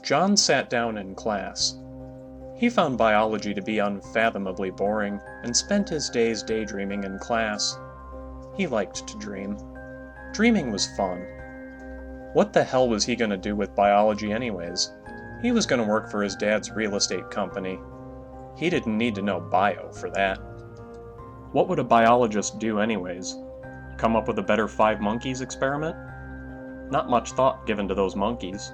John sat down in class. He found biology to be unfathomably boring and spent his days daydreaming in class. He liked to dream. Dreaming was fun. What the hell was he going to do with biology anyways? He was going to work for his dad's real estate company. He didn't need to know bio for that. What would a biologist do anyways? Come up with a better 5 monkeys experiment? Not much thought given to those monkeys.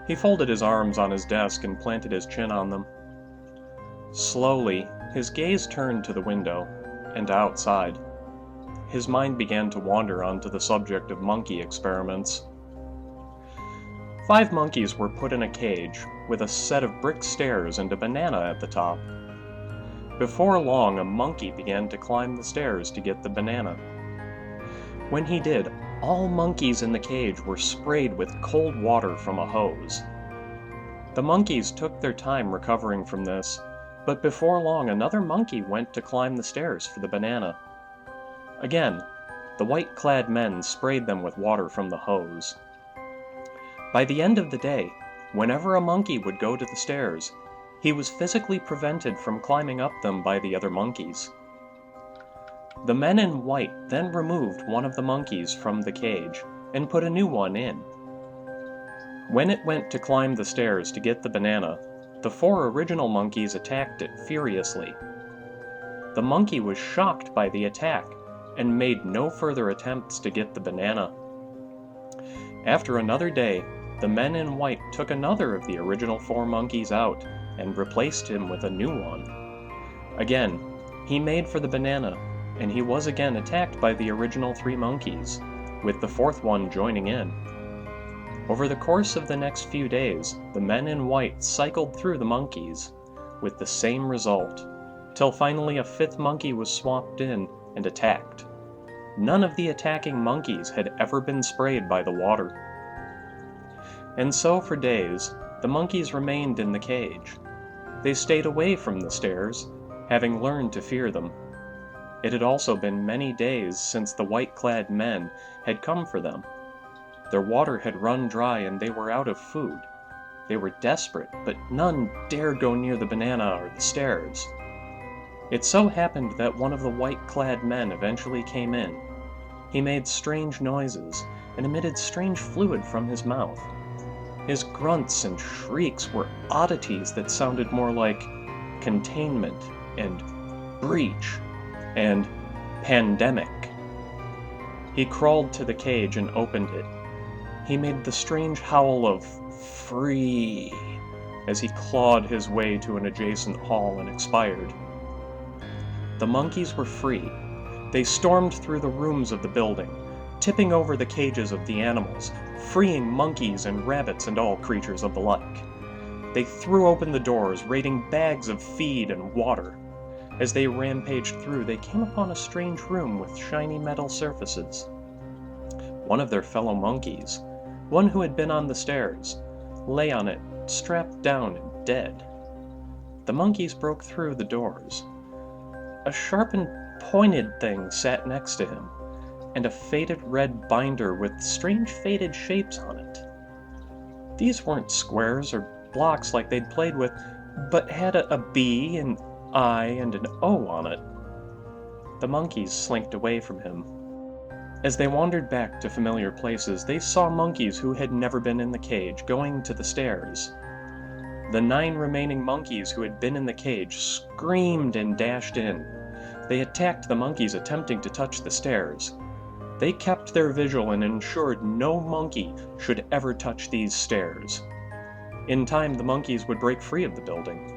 He folded his arms on his desk and planted his chin on them. Slowly, his gaze turned to the window and outside. His mind began to wander onto the subject of monkey experiments. 5 monkeys were put in a cage with a set of brick stairs and a banana at the top. Before long, a monkey began to climb the stairs to get the banana. When he did, all monkeys in the cage were sprayed with cold water from a hose. The monkeys took their time recovering from this, but before long another monkey went to climb the stairs for the banana. Again, the white-clad men sprayed them with water from the hose. By the end of the day, whenever a monkey would go to the stairs, he was physically prevented from climbing up them by the other monkeys. The men in white then removed one of the monkeys from the cage and put a new one in. When it went to climb the stairs to get the banana, the 4 original monkeys attacked it furiously. The monkey was shocked by the attack and made no further attempts to get the banana. After another day, the men in white took another of the original 4 monkeys out and replaced him with a new one. Again, he made for the banana, and he was again attacked by the original 3 monkeys, with the 4th one joining in. Over the course of the next few days, the men in white cycled through the monkeys, with the same result, till finally a 5th monkey was swapped in and attacked. None of the attacking monkeys had ever been sprayed by the water. And so for days, the monkeys remained in the cage. They stayed away from the stairs, having learned to fear them. It had also been many days since the white-clad men had come for them. Their water had run dry and they were out of food. They were desperate, but none dared go near the banana or the stairs. It so happened that one of the white-clad men eventually came in. He made strange noises and emitted strange fluid from his mouth. His grunts and shrieks were oddities that sounded more like containment and breach and pandemic. He crawled to the cage and opened it. He made the strange howl of free as he clawed his way to an adjacent hall and expired. The monkeys were free. They stormed through the rooms of the building, tipping over the cages of the animals, freeing monkeys and rabbits and all creatures of the like. They threw open the doors, raiding bags of feed and water. As they rampaged through, they came upon a strange room with shiny metal surfaces. One of their fellow monkeys, one who had been on the stairs, lay on it, strapped down and dead. The monkeys broke through the doors. A sharp and pointed thing sat next to him, and a faded red binder with strange faded shapes on it. These weren't squares or blocks like they'd played with, but had a B, an I, and an O on it. The monkeys slinked away from him. As they wandered back to familiar places, they saw monkeys who had never been in the cage going to the stairs. The 9 remaining monkeys who had been in the cage screamed and dashed in. They attacked the monkeys attempting to touch the stairs. They kept their vigil and ensured no monkey should ever touch these stairs. In time, the monkeys would break free of the building.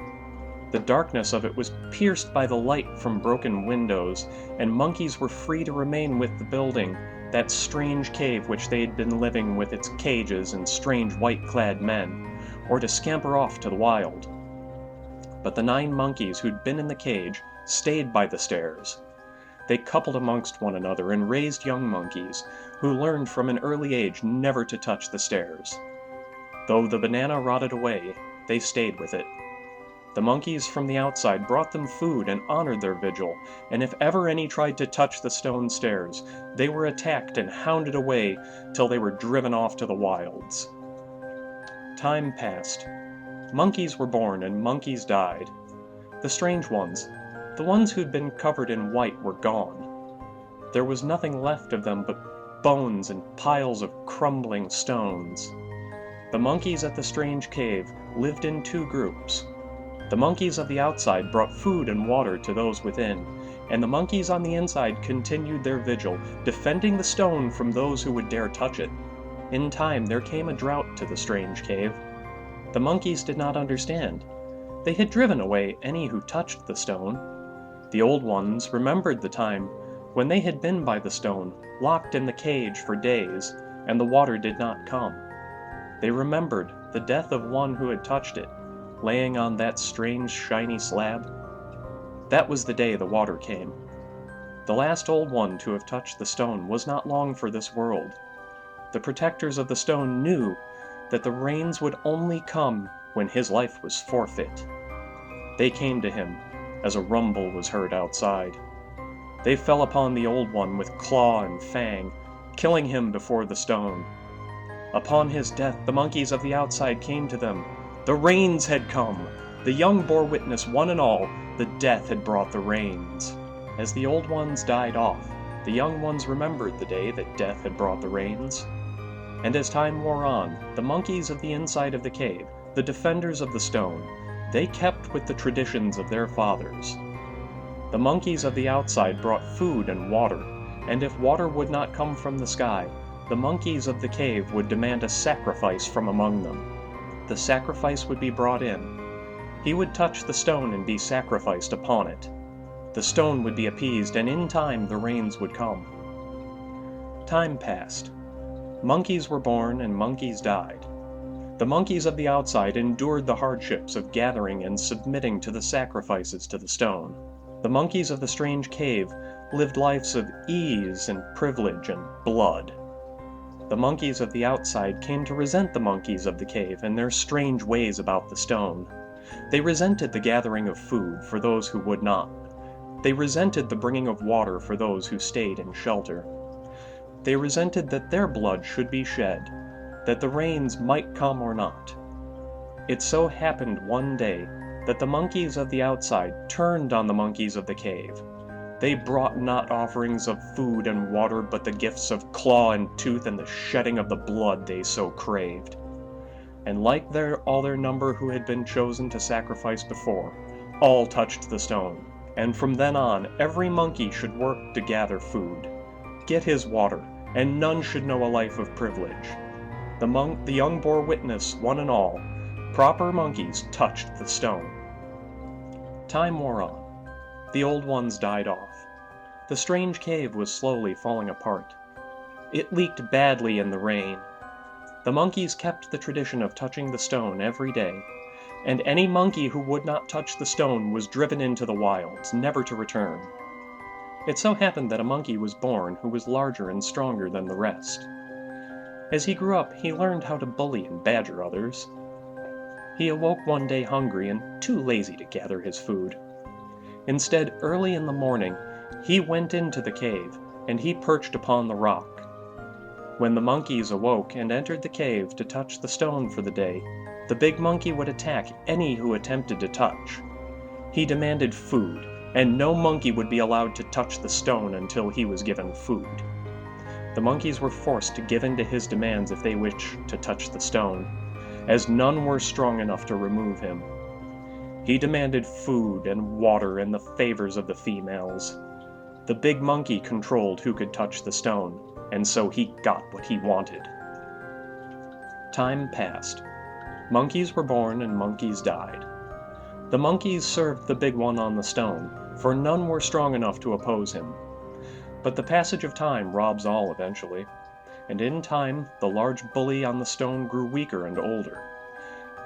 The darkness of it was pierced by the light from broken windows, and monkeys were free to remain with the building, that strange cave which they had been living with its cages and strange white-clad men, or to scamper off to the wild. But the 9 monkeys who'd been in the cage stayed by the stairs. They coupled amongst one another and raised young monkeys, who learned from an early age never to touch the stairs. Though the banana rotted away, they stayed with it. The monkeys from the outside brought them food and honored their vigil, and if ever any tried to touch the stone stairs, they were attacked and hounded away till they were driven off to the wilds. Time passed. Monkeys were born and monkeys died. The strange ones, the ones who'd been covered in white, were gone. There was nothing left of them but bones and piles of crumbling stones. The monkeys at the strange cave lived in two groups. The monkeys of the outside brought food and water to those within, and the monkeys on the inside continued their vigil, defending the stone from those who would dare touch it. In time there came a drought to the strange cave. The monkeys did not understand. They had driven away any who touched the stone. The old ones remembered the time when they had been by the stone, locked in the cage for days, and the water did not come. They remembered the death of one who had touched it, laying on that strange shiny slab. That was the day the water came. The last old one to have touched the stone was not long for this world. The protectors of the stone knew that the rains would only come when his life was forfeit. They came to him as a rumble was heard outside. They fell upon the old one with claw and fang, killing him before the stone. Upon his death, the monkeys of the outside came to them. The rains had come. The young bore witness, one and all, the death had brought the rains. As the old ones died off, the young ones remembered the day that death had brought the rains. And as time wore on, the monkeys of the inside of the cave, the defenders of the stone, they kept with the traditions of their fathers. The monkeys of the outside brought food and water, and if water would not come from the sky, the monkeys of the cave would demand a sacrifice from among them. The sacrifice would be brought in. He would touch the stone and be sacrificed upon it. The stone would be appeased, and in time the rains would come. Time passed. Monkeys were born and monkeys died. The monkeys of the outside endured the hardships of gathering and submitting to the sacrifices to the stone. The monkeys of the strange cave lived lives of ease and privilege and blood. The monkeys of the outside came to resent the monkeys of the cave and their strange ways about the stone. They resented the gathering of food for those who would not. They resented the bringing of water for those who stayed in shelter. They resented that their blood should be shed, that the rains might come or not. It so happened one day that the monkeys of the outside turned on the monkeys of the cave. They brought not offerings of food and water, but the gifts of claw and tooth and the shedding of the blood they so craved. And like all their number who had been chosen to sacrifice before, all touched the stone, and from then on every monkey should work to gather food, get his water, and none should know a life of privilege. The young bore witness, one and all, proper monkeys touched the stone. Time wore on. The old ones died off. The strange cave was slowly falling apart. It leaked badly in the rain. The monkeys kept the tradition of touching the stone every day, and any monkey who would not touch the stone was driven into the wilds, never to return. It so happened that a monkey was born who was larger and stronger than the rest. As he grew up, he learned how to bully and badger others. He awoke one day hungry and too lazy to gather his food. Instead, early in the morning, he went into the cave, and he perched upon the rock. When the monkeys awoke and entered the cave to touch the stone for the day, the big monkey would attack any who attempted to touch. He demanded food, and no monkey would be allowed to touch the stone until he was given food. The monkeys were forced to give in to his demands if they wished to touch the stone, as none were strong enough to remove him. He demanded food and water and the favors of the females. The big monkey controlled who could touch the stone, and so he got what he wanted. Time passed. Monkeys were born and monkeys died. The monkeys served the big one on the stone, for none were strong enough to oppose him. But the passage of time robs all eventually, and in time the large bully on the stone grew weaker and older.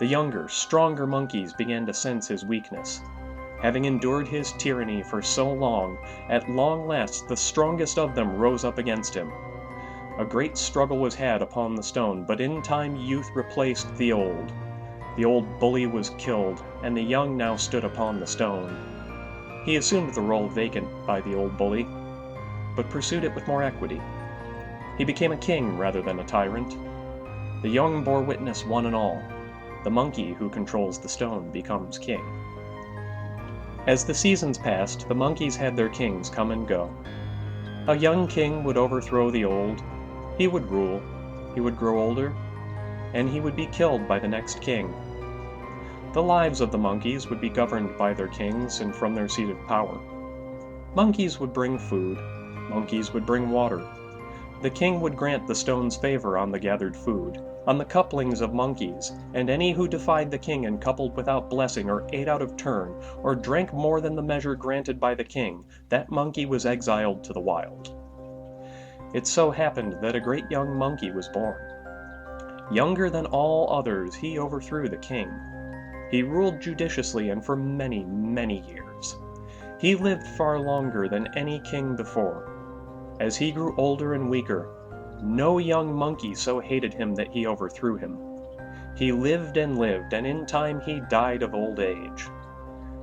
The younger, stronger monkeys began to sense his weakness. Having endured his tyranny for so long, at long last the strongest of them rose up against him. A great struggle was had upon the stone, but in time youth replaced the old. The old bully was killed, and the young now stood upon the stone. He assumed the role vacant by the old bully, but pursued it with more equity. He became a king rather than a tyrant. The young bore witness one and all. The monkey who controls the stone becomes king. As the seasons passed, the monkeys had their kings come and go. A young king would overthrow the old. He would rule. He would grow older, and he would be killed by the next king. The lives of the monkeys would be governed by their kings and from their seat of power. Monkeys would bring food. Monkeys would bring water. The king would grant the stones favor on the gathered food, on the couplings of monkeys, and any who defied the king and coupled without blessing, or ate out of turn, or drank more than the measure granted by the king, that monkey was exiled to the wild. It so happened that a great young monkey was born. Younger than all others, he overthrew the king. He ruled judiciously and for many, many years. He lived far longer than any king before. As he grew older and weaker, no young monkey so hated him that he overthrew him. He lived, and in time he died of old age.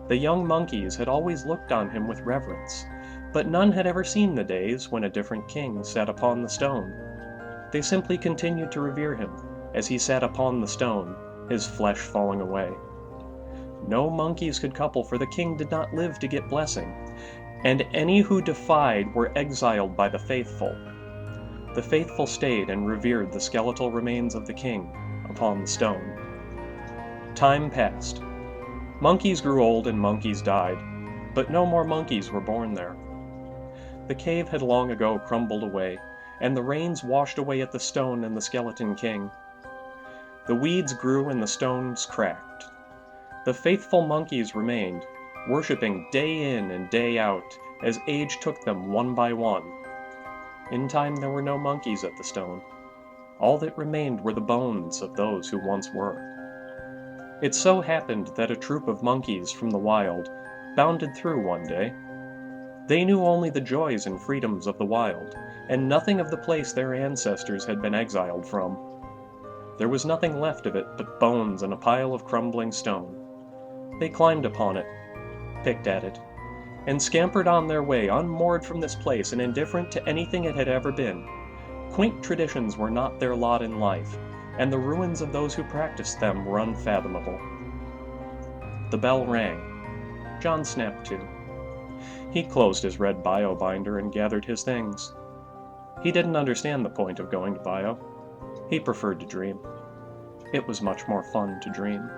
The young monkeys had always looked on him with reverence, but none had ever seen the days when a different king sat upon the stone. They simply continued to revere him, as he sat upon the stone, his flesh falling away. No monkeys could couple, for the king did not live to get blessing, and any who defied were exiled by the faithful. The faithful stayed and revered the skeletal remains of the king upon the stone. Time passed. Monkeys grew old and monkeys died, but no more monkeys were born there. The cave had long ago crumbled away, and the rains washed away at the stone and the skeleton king. The weeds grew and the stones cracked. The faithful monkeys remained, worshipping day in and day out, as age took them one by one. In time there were no monkeys at the stone. All that remained were the bones of those who once were. It so happened that a troop of monkeys from the wild bounded through one day. They knew only the joys and freedoms of the wild, and nothing of the place their ancestors had been exiled from. There was nothing left of it but bones and a pile of crumbling stone. They climbed upon it, picked at it, and scampered on their way, unmoored from this place and indifferent to anything it had ever been. Quaint traditions were not their lot in life, and the ruins of those who practiced them were unfathomable. The bell rang. John snapped to. He closed his red bio binder and gathered his things. He didn't understand the point of going to bio. He preferred to dream. It was much more fun to dream.